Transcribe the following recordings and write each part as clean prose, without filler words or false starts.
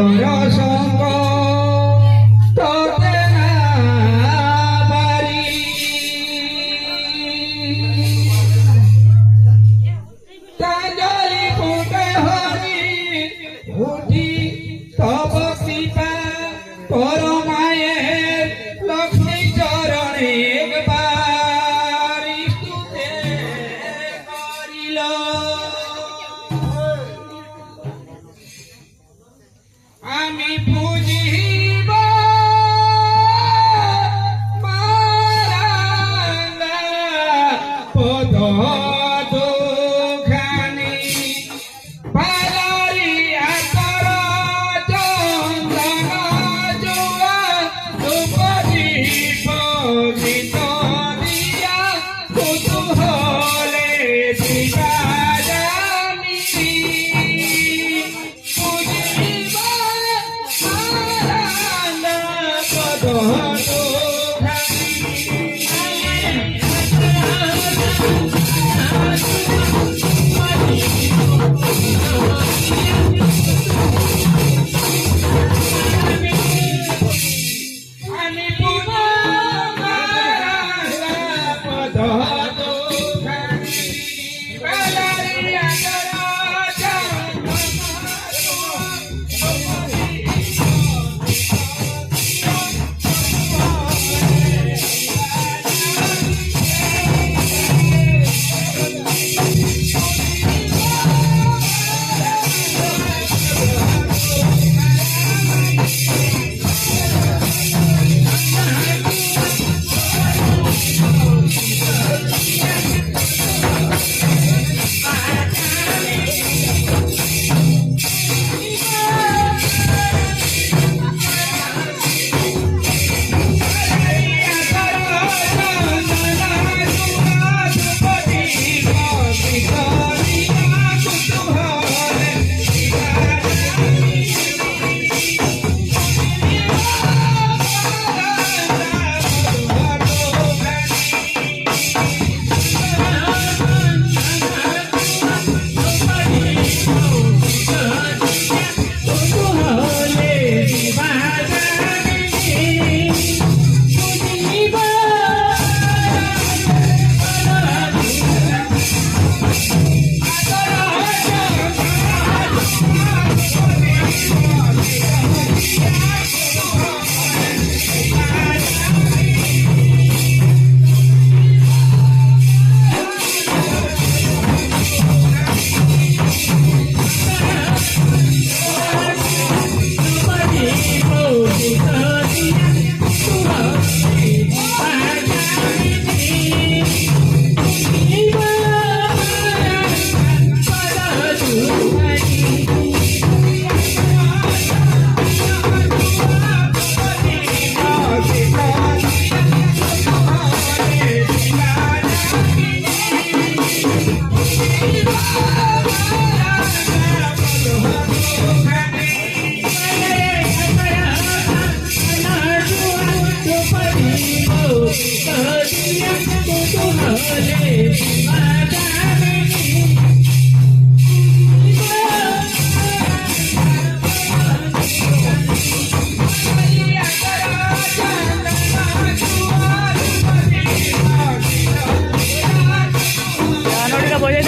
সঙ্গ তোতে না পারি তাজলি ফুটে হরি উঠি তব কৃপা তোর মায়ের লক্ষ্মী চরণে একবার স্তুতে করিল আমি পুজিব মারাঙ্গা পদ দুখানি পালারি আতর চন্দন জুয়া ধূপদীপ গীত দিয়া কুতূহলে দিবা জানি পুজিব মারাঙ্গা পদ আমি পুনা মারাঙ্গা পদ দুখানি পালারি আতর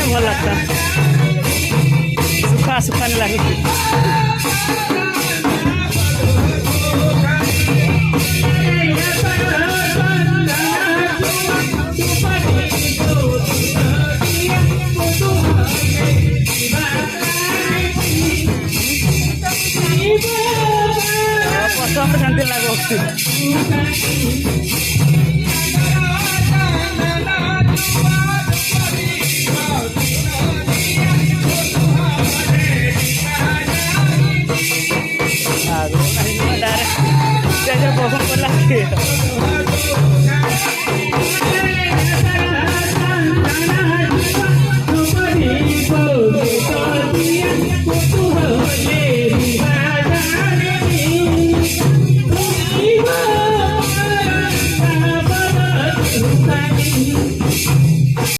ଭଲ ଲାଗତା ସୁଖା ସୁଖା ଲାଗୁଛି ପସନ୍ଦ ଶାନ୍ତି ଲାଗୁଛି pokok lagi.